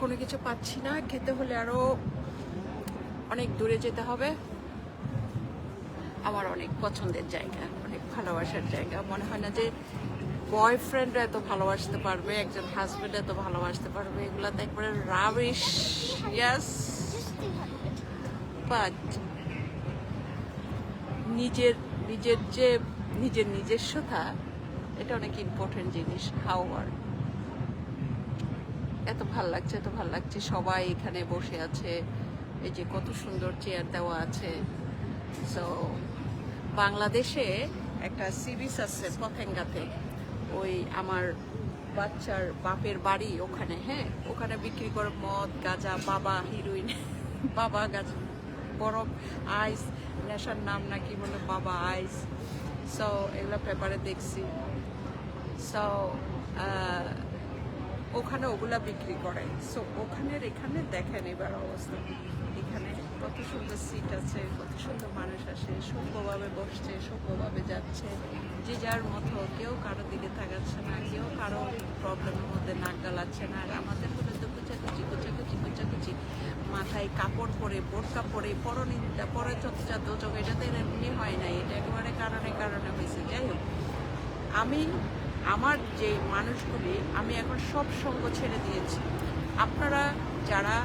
কোনো কিছু পাচ্ছি না, খেতে হলে আরো অনেক দূরে যেতে হবে। আমার অনেক পছন্দের জায়গা, অনেক ভালোবাসার জায়গা। মনে হয় না যে বয়ফ্রেন্ড এত ভালোবাসতে পারবে, একজন হাজবেন্ড এত ভালোবাসতে পারবে। এগুলা তো একবারে রাবিশ। ইয়াস, বাট নিজের নিজের যে নিজের নিজস্বতা, এটা অনেক ইম্পর্টেন্ট জিনিস। হাওয়ার এত ভাল লাগছে, এত ভাল লাগছে। সবাই এখানে বসে আছে, এই যে কত সুন্দর চেয়ার দেওয়া আছে। সো বাংলাদেশে একটা সি বিচ আছে পতেঙ্গাতে, ওই আমার বাচ্চার বাপের বাড়ি ওখানে। হ্যাঁ, ওখানে বিক্রি করে মদ, গাঁজা, বাবা হিরোইন, বাবা গাঁজা, বরফ, আইস, নেশার নাম নাকি বলে বাবা আইস। সো এগুলো পেপারে দেখছি। সো ওখানে ওগুলা বিক্রি করে। সো ওখানের এখানে দেখেন এবার অবস্থা। এখানে কত সুন্দর সিট আছে, কত সুন্দর মানুষ আসে, সভ্যভাবে বসছে, সভ্যভাবে যাচ্ছে, যে যার মতো। কেউ কারো দিকে তাকাচ্ছে না, কেউ কারো প্রবলেমের মধ্যে নাক গালাচ্ছে না। আর আমাদের হলে তো কুচাকুচি কুচাকুচি কুচাকুচি, মাথায় কাপড় পরে, বোরকা পরে, পরনিন্দা, পরে চর্চা দোচক, এটা তো এমনি হয় নাই, এটা একেবারে কারণে কারণে হয়েছে। যাই হোক, আমি আমার যে মানুষগুলি, আমি এখন সব সঙ্গ ছেড়ে দিয়েছি। আপনারা যারা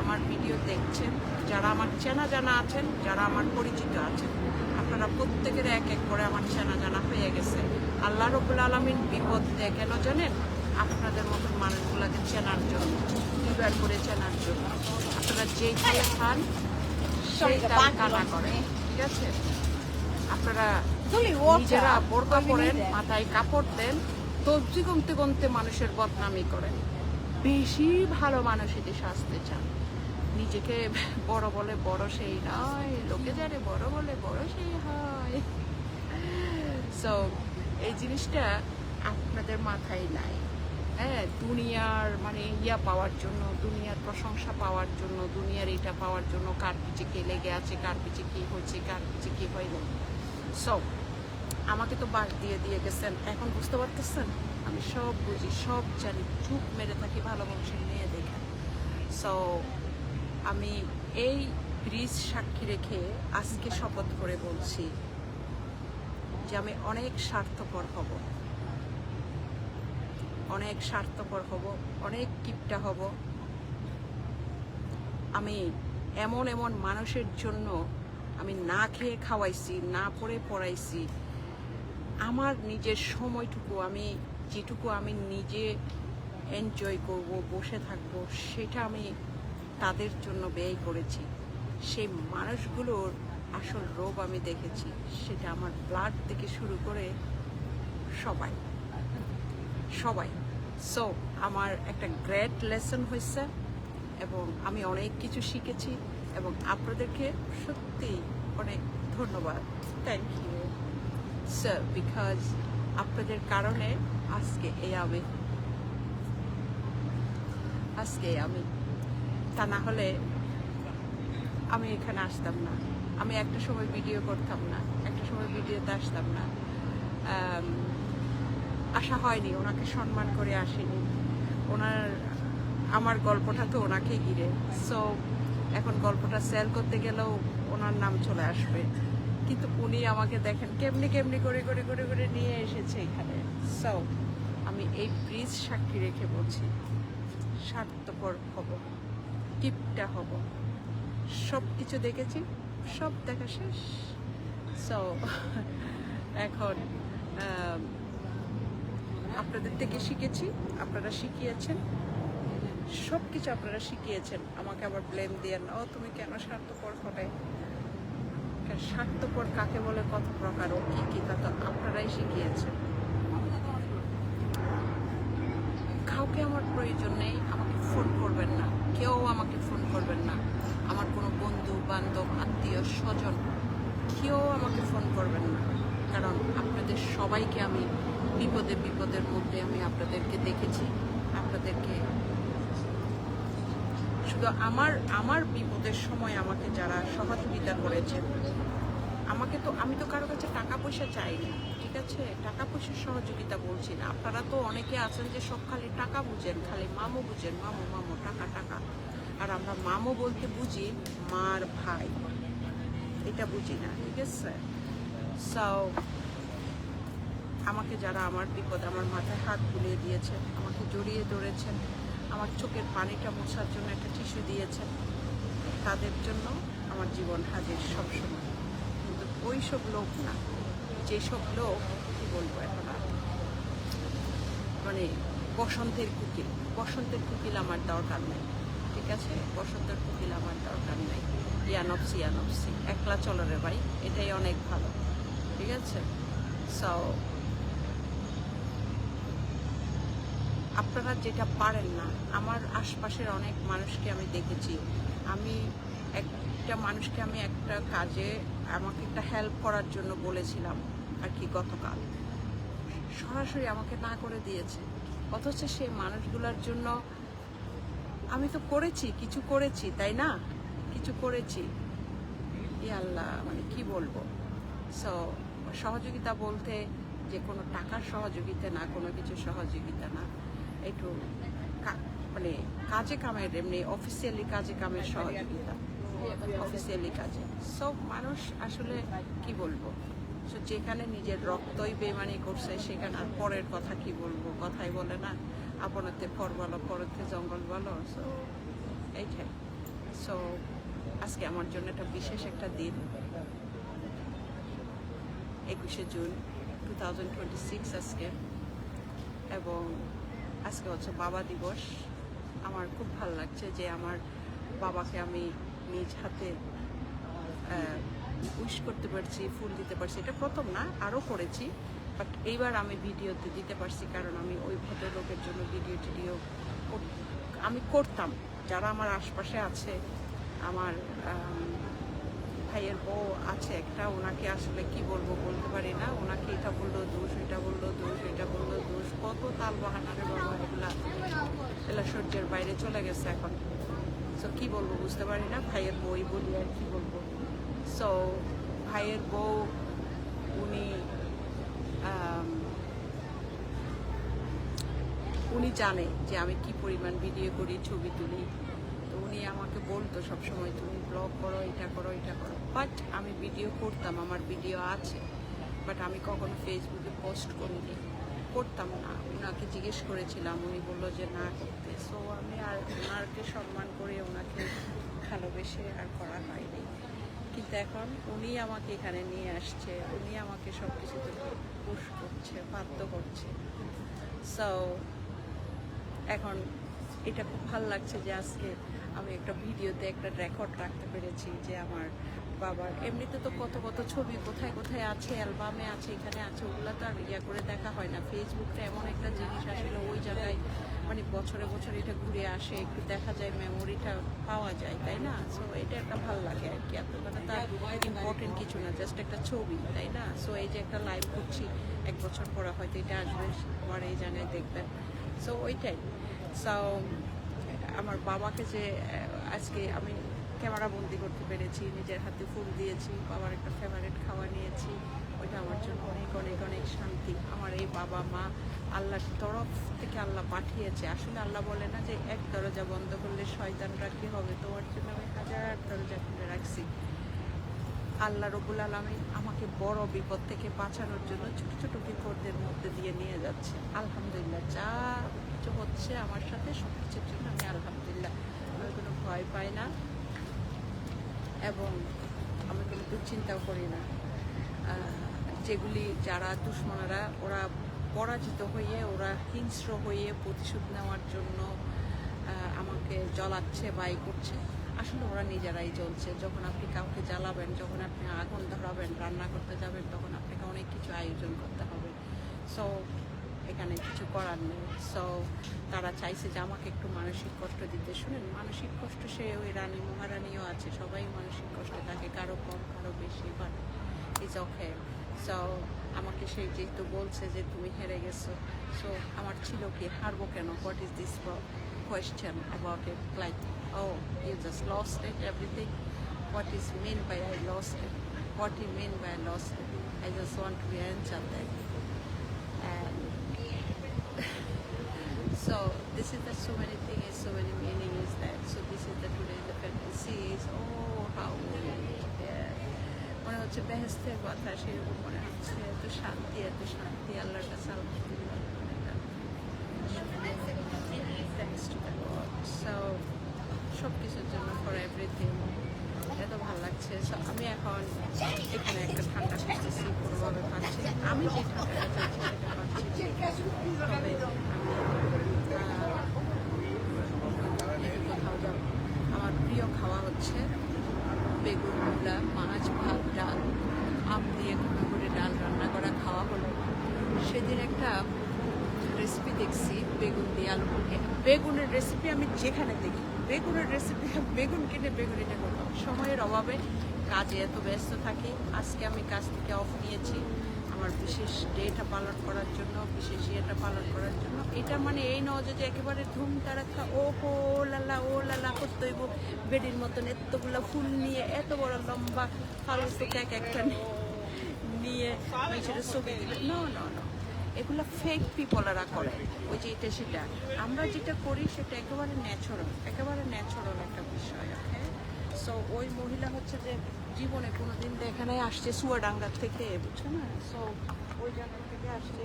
আমার ভিডিও দেখছেন, যারা আমার চেনা জানা আছেন, যারা আমার পরিচিত আছেন, আপনারা প্রত্যেকের এক এক করে আমার চেনা জানা হয়ে গেছে। আল্লাহ রাব্বুল আলামিন বিপদ দেয় কেন জানেন? আপনাদের মতন মানুষগুলোকে চেনার জন্য, দুইবার করে চেনার জন্য। আপনারা যেই তালে খান সেই তালে কানা করেন, ঠিক আছে? আপনারা নিজেরা বোরকা পরেন, মাথায় কাপড় দেন, তবজি কমতে কমতে মানুষের বদনামি করেন। বেশি ভালো মানুষ এটি সাজতে চান। নিজেকে বড় বলে বড় সেই নয়, লোকে যারে বড় বলে বড় সেই হয়। সো এই জিনিসটা আপনাদের মাথায় নাই। হ্যাঁ, দুনিয়ার মানে ইয়া পাওয়ার জন্য, দুনিয়ার প্রশংসা পাওয়ার জন্য, দুনিয়ার এটা পাওয়ার জন্য কার পিছে কে লেগে আছে, কার পিছে কি হচ্ছে, কার পিছে কি হয়নি। সো আমাকে তো বাস দিয়ে দিয়ে গেছেন, এখন বুঝতে পারতেছেন আমি সব বুঝি, সব জানি, চুপ মেরে থাকি ভালো মানুষের মেয়ে দেখে। সো আমি এই ব্রিজ সাক্ষী রেখে আজকে শপথ করে বলছি যে আমি অনেক স্বার্থপর হব, অনেক স্বার্থপর হব, অনেক কিপটা হব। আমি এমন এমন মানুষের জন্য আমি না খেয়ে খাওয়াইছি, না পড়ে পড়াইছি। আমার নিজের সময়টুকু, আমি যেটুকু আমি নিজে এনজয় করব, বসে থাকবো, সেটা আমি তাদের জন্য ব্যয় করেছি। সেই মানুষগুলোর আসল রোগ আমি দেখেছি, সেটা আমার ব্লাড থেকে শুরু করে সবাই সবাই। সো আমার একটা গ্রেট লেসন হয়েছে এবং আমি অনেক কিছু শিখেছি এবং আপনাদেরকে সত্যি অনেক ধন্যবাদ। থ্যাংক ইউ স্যার, বিকজ আপনাদের কারণে আজকে আমি তা না হলে আমি এখানে আসতাম না। আমি একটা সময় ভিডিও করতাম না, একটা সময় ভিডিওতে আসতাম না। আসা হয়নি, ওনাকে সম্মান করে আসেনি। আমার গল্পটা তো ওনাকে ঘিরে। সো এখন গল্পটা সেল করতে গেলেও ওনার নাম চলে আসবে, কিন্তু উনি আমাকে দেখেন কেমনি কেমনি করে করে করে করে নিয়ে এসেছে এখানে। সো আমি এই ব্রিজ সাক্ষী রেখে বলছি, স্বার্থপর হব, কিপটা হব। সব কিছু দেখেছি, সব দেখা শেষ। সো এখন আপনাদের থেকে শিখেছি, আপনারা শিখিয়েছেন, সব কিছু আপনারা শিখিয়েছেন। আমাকে আবার ব্লেম দিয়ে না, ও তুমি কেন স্বার্থপর হবে। স্বার্থপর কাকে বলে, কত প্রকার, ও কি কি, তা তো আপনারাই শিখিয়েছেন। কাউকে আমার প্রয়োজন নেই, আমাকে ফোন করবেন না, কেউ আমাকে ফোন করবেন না। আমার কোনো বন্ধু বান্ধব, আত্মীয় স্বজন, কেউ আমাকে ফোন করবেন না, কারণ আপনাদের সবাইকে আমি বিপদে বিপদের মধ্যে আমি আপনাদেরকে দেখেছি। আপনাদেরকে শুধু আমার বিপদের সময় আমাকে যারা সহযোগিতা করেছেন, আমি তো কারো কাছে টাকা পয়সা চাই না, ঠিক আছে? টাকা পয়সার সহযোগিতা বলছি না। আপনারা তো অনেকে আছেন যে সব খালি টাকা বুঝেন, খালি মামু বুঝেন, মামু মামু টাকা টাকা। আর আমরা মামু বলতে বুঝি মার ভাই, এটা বুঝি না, ঠিক আছে? সো আমাকে যারা আমার বিপদ, আমার মাথায় হাত বুলিয়ে দিয়েছেন, আমাকে জড়িয়ে ধরেছেন, আমার চোখের পানিটা মোছার জন্য একটা টিস্যু দিয়েছেন, তাদের জন্য আমার জীবন হাজির সবসময়। কিন্তু ওই সব লোক না, যেসব লোক কী বলবো এখন আর, মানে বসন্তের কুকিল আমার দরকার নেই, ঠিক আছে? বসন্তের কুকিল আমার দরকার নেই। ইয়ানপসি একলা চলো রে ভাই, এটাই অনেক ভালো, ঠিক আছে? সো আপনারা যেটা পারেন না, আমার আশপাশের অনেক মানুষকে আমি দেখেছি, আমি একটা মানুষকে আমি একটা কাজে আমাকে একটা হেল্প করার জন্য বলেছিলাম আর কি গতকাল, সরাসরি আমাকে না করে দিয়েছে। অথচ সেই মানুষগুলোর জন্য আমি তো করেছি, কিছু করেছি, তাই না? কিছু করেছি, আল্লাহ, মানে কি বলবো। সো সহযোগিতা বলতে যে কোনো টাকার সহযোগিতা না, কোনো কিছু সহযোগিতা না, একটু মানে কাজে কামের, এমনি অফিসিয়ালি কাজে কামের সহযোগিতা, অফিসিয়ালি কাজে। সব মানুষ আসলে কি বলবো, সো যেখানে নিজের রক্তই বেমানি করছে সেখানে আর পরের কথা কি বলবো, কথাই বলে না, আপনতে পর বলো পরতে জঙ্গল বলো। সো এইটাই। সো আজকে আমার জন্য একটা বিশেষ একটা দিন, 21শে জুন 2026 আজকে, এবং আজকে হচ্ছে বাবা দিবস। আমার খুব ভালো লাগছে যে আমার বাবাকে আমি নিজ হাতে উইশ করতে পারছি, ফুল দিতে পারছি। এটা প্রথম না, আরও করেছি, বাট এইবার আমি ভিডিওতে দিতে পারছি, কারণ আমি ওই ভদ্রলোকের জন্য ভিডিও আমি করতাম। যারা আমার আশপাশে আছে, আমার ভাইয়ের বউ আছে একটা, ওনাকে আসলে কি বলবো বলতে পারি না, ওনাকে এটা বললো দোষ, এটা বললো দোষ, এটা বললো দোষ, কত তাল বাহানারে বাবা, এগুলা সহ্যের বাইরে চলে গেছে এখন। সো কি বলবো বুঝতে পারি না, ভাইয়ের বউই বলি আর কি বলবো। সো ভাইয়ের বউ উনি জানে যে আমি কি পরিমাণ ভিডিও করি, ছবি তুলি। তো উনি আমাকে বলতো সবসময় তুমি ব্লগ করো, এটা করো, এটা করো। বাট আমি ভিডিও করতাম, আমার ভিডিও আছে, বাট আমি কখনো ফেসবুকে পোস্ট করিনি, করতাম না। ওনাকে জিজ্ঞেস করেছিলাম, উনি বললো যে না করতে। সো আমি আর ওনাকে সম্মান করে, ওনাকে ভালোবেসে আর করা হয়নি। কিন্তু এখন উনি আমাকে এখানে নিয়ে আসছে, উনি আমাকে সব কিছুতে পুশ করছে, বাধ্য করছে। সো এখন এটা খুব ভালো লাগছে যে আজকে আমি একটা ভিডিওতে একটা রেকর্ড রাখতে পেরেছি যে আমার বাবার, এমনিতে তো কত কত ছবি কোথায় কোথায় আছে, অ্যালবামে আছে, এখানে আছে, ওগুলো তো আর ইয়া করে দেখা হয় না। ফেসবুকটা এমন একটা জিনিস আসলে, ওই জায়গায় মানে বছরে বছরে এটা ঘুরে আসে, একটু দেখা যায়, মেমোরিটা পাওয়া যায়, তাই না? সো এটা একটা ভালো লাগে আর কি, এত মানে তার ইম্পর্টেন্ট কিছু না, জাস্ট একটা ছবি, তাই না? সো এই যে একটা লাইভ করছি, 1 বছর পরে হয়তো এটা আসবে, আবার এই জায়গায় দেখবেন। সো ওইটাই। সো আমার বাবাকে যে আজকে আমি ক্যামেরা বন্দি করতে পেরেছি, নিজের হাতে ফুল দিয়েছি, বাবার একটা ফেভারিট খাওয়া নিয়েছি, ওইটা আমার জন্য অনেক অনেক অনেক শান্তি। আমার এই বাবা মা আল্লাহর তরফ থেকে আল্লাহ পাঠিয়েছে। আসলে আল্লাহ বলে না যে এক দরজা বন্ধ করলে শয়তানরা কি হবে, তোমার জন্য আমি 1000 দরজা খুলে রাখছি। আল্লাহ রব্বুল আলামিন আমাকে বড় বিপদ থেকে বাঁচানোর জন্য ছোট ছোট বিপদের মধ্যে দিয়ে নিয়ে যাচ্ছে। আলহামদুলিল্লাহ, যা কিছু হচ্ছে আমার সাথে সব কিছুর জন্য আমি আলহামদুলিল্লাহ, আমি কোনো ভয় পাই না এবং আমি কোনো দুশ্চিন্তাও করি না। যেগুলি যারা দুশ্মনেরা, ওরা পরাজিত হয়ে, ওরা হিংস্র হয়ে প্রতিশোধ নেওয়ার জন্য আমাকে জ্বলাচ্ছে, বাই করছে, আসলে ওরা নিজেরাই জ্বলছে। যখন আপনি কাউকে জ্বালাবেন, যখন আপনি আগুন ধরাবেন, রান্না করতে যাবেন, তখন আপনাকে অনেক কিছু আয়োজন করতে হবে। সো এখানে কিছু করার নেই। সো তারা চাইছে যে আমাকে একটু মানসিক কষ্ট দিতে। শুনেন, মানসিক কষ্ট সে ওই রানী মহারানীও আছে, সবাই মানসিক কষ্টে থাকে, কারো কম কারো বেশি, বাট ইজ ওকে। সো আমাকে সে যেহেতু বলছে যে তুমি হেরে গেছো, সো আমার ছিল কি, হারবো কেন? What is this question about it, like, oh, you just lost it, everything. What is mean by I lost it? what he mean by lost. I just want to answer that. And so this is the so many things, so many meanings that. So this is the today the fantasies. Oh, how মনে হচ্ছে বেহেস্তের কথা, সেরকম মনে হচ্ছে। এত শান্তি, এত শান্তি, আল্লাহর কাছে আলহামদুলিল্লাহ। Thanks to the Lord. So সব কিছুর জন্য ফর এভরিথিং এত ভালো লাগছে। সো আমি এখন এখানে একটা ঠান্ডা খুঁজতেছি, কোনোভাবে পাচ্ছি। আমি যে ঠান্ডাটা চাচ্ছি সেটা পাচ্ছি, তবে আমি কোথাও যাব। আমার প্রিয় খাওয়া হচ্ছে বেগুন, মূলা, মাছ, ভাত, ডাল, আম দিয়ে ঘন করে ডাল রান্না করা খাওয়া হলো। সেদিন একটা রেসিপি দেখছি বেগুন দিয়ে আলু। বেগুনের রেসিপি আমি যেখানে দেখি বেগুনের রেসিপি, বেগুন কিনে বেগুনিটা করলাম। সময়ের অভাবে কাজে এত ব্যস্ত থাকি। আজকে আমি কাজ থেকে অফ নিয়েছি আমার বিশেষ ডেটা পালন করার জন্য, বিশেষ ইয়েটা পালন করার জন্য। এটা মানে এই নয় যে একেবারে ধুম তারাক্কা ও লালা করতে হইব বেডির মতন এতগুলো ফুল নিয়ে, এত বড় লম্বা ফালতু কেক একটা নিয়ে সেটা ছবি দিবে। না, এগুলো ফেক পিপলরা করে, ওই যে এটা সেটা। আমরা যেটা করি সেটা একেবারে ন্যাচারাল একটা বিষয়। ওকে, সো ওই মহিলা হচ্ছে যে জীবনে কোনোদিন এখানে আসছে চুয়াডাঙ্গার থেকে, বুঝছো না? সো ওই জায়গা থেকে আসছে,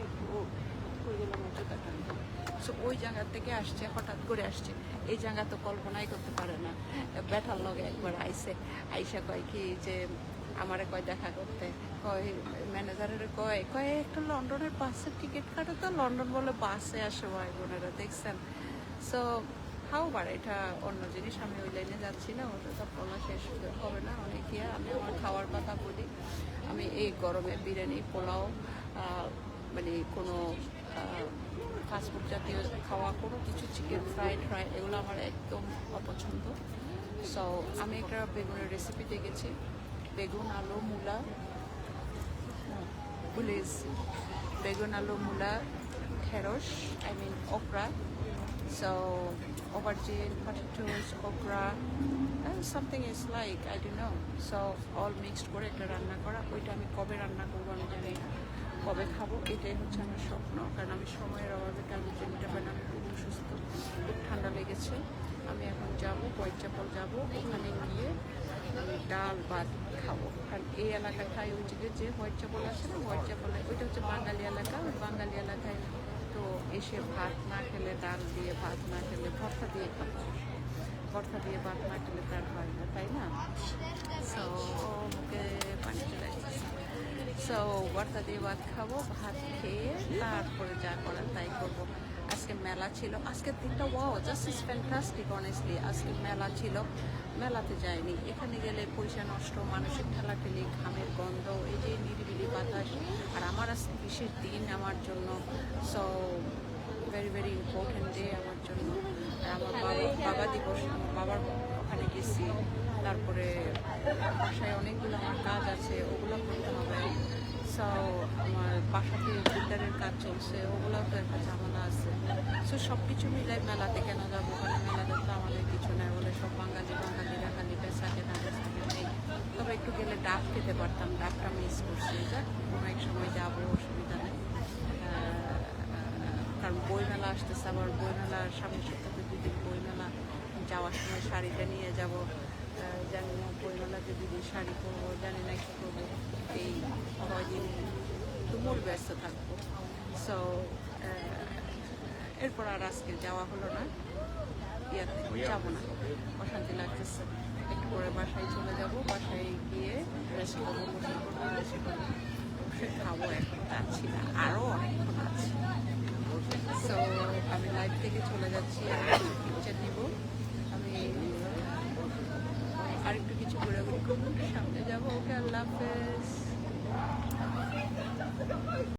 সো ওই জায়গা থেকে আসছে, হঠাৎ করে আসছে। এই জায়গা তো কল্পনাই করতে পারে না। ব্যাটার লগে একবার আইসা কয় কি যে আমারে কয় দেখা করতে, কয় ম্যানেজারের কয় একটা লন্ডনের বাসের টিকিট কাটো তো। লন্ডন বলে বাসে আসে ভাই বোনেরা, দেখছেন? সো খাওয়াবার এটা অন্য জিনিস, আমি ওই লাইনে যাচ্ছি না, ওটা তো বলা শেষ হবে না অনেক। আমি আমার খাওয়ার কথা বলি। আমি এই গরমে বিরিয়ানি, পোলাও, মানে কোনো ফাস্টফুড জাতীয় খাওয়া কোনো কিছু, চিকেন ফ্রাইড এগুলো আমার একদম অপছন্দ। সো আমি একটা বেগুনের রেসিপি দেখেছি, বেগুন, আলু, মূলা, বেগুন, আলু, মূলা, ঢেঁড়স, okra, so aubergine, potatoes, okra, and something is like I don't know, so all mixed করে একটা রান্না করা। ওইটা আমি কবে রান্না করবো আমি জানি না, কবে খাবো এটাই হচ্ছে আমার স্বপ্ন। কারণ আমি সময়ের অভাবে কালকে ট্রেনটা পেন, আমি খুব অসুস্থ, খুব ঠান্ডা লেগেছে। আমি এখন যাবো হোয়াইট চ্যাপেল যাবো, ওখানে গিয়ে ডাল ভাত খাবো। কারণ এই এলাকায় খাই ওই যে হোয়াইট চ্যাপেল আছে না, হোয়াইট চ্যাপেলে ওইটা হচ্ছে বাঙালি এলাকা। ওই বাঙালি এলাকায় তো এসে ভাত না খেলে, ডাল দিয়ে ভাত না খেলে, ভর্তা দিয়ে খাবো। ভর্তা দিয়ে ভাত না খেলে তার হয় না, তাই না? সো মুখে পানি চলে আসছে। সো ভর্তা দিয়ে ভাত খাবো, ভাত খেয়ে তারপরে যা করার তাই করবো। আজকে মেলা ছিল, আজকের দিনটা wow just is fantastic honestly. আজকে মেলা ছিল, মেলাতে যায়নি। এখানে গেলে পয়সা নষ্ট, মানসিক ঠেলাঠেলি, ঘামের গন্ধ, এই যে নিরিবিলি বাতাস। আর আমার আজকে বিশেষ দিন আমার জন্য, সো ভেরি ইম্পর্টেন্ট ডে আমার জন্য। আর আমার বাবা দিবস, আমার বাবার ওখানে গেছি। তারপরে বাসায় অনেকগুলো আমার কাজ আছে, ওগুলো করতে হবে। সো আমার বাসাতে বিল্ডারের কাজ চলছে, ওগুলোও তো একটা ঝামেলা আছে। সো সব কিছু মিলাই মেলাতে কেন যাবো? ওখানে মেলাতে তো আমাদের কিছু নেই, বলে সব বাঙালিরা খালি পেশা কেনা নেই। তবে একটু গেলে ডাব খেতে পারতাম, ডাবটা মিস করছি। যাক, কোনো এক সময় যাবো, অসুবিধা নেই। কারণ বইমেলা আসতেছে, আবার বইমেলার সামনের সপ্তাহে 2 দিন বইমেলা। যাওয়ার সময় শাড়িটা নিয়ে যাব, জানি না বইমেলাতে 2 দিন শাড়ি পরবো, জানি না কী করবো। এই কয়দিন তুমুল ব্যস্ত থাকবো। সো এরপর আর আজকে যাওয়া হলো না, ইয়াতে যাবো না, অশান্তি লাগতেছে। একটু পরে বাসায় চলে যাব, বাসায় গিয়ে রেস্ট করবো, খাবো। এখন যাচ্ছি না, আরও অনেকক্ষণ আছে। সো আমি লাইভ থেকে চলে যাচ্ছি, আমি পিকচার নিব। আমি আরেকটু কিছু ঘোরাঘুরি করবো, সামনে যাবো। ওকে, আল্লাহ হাফেজ।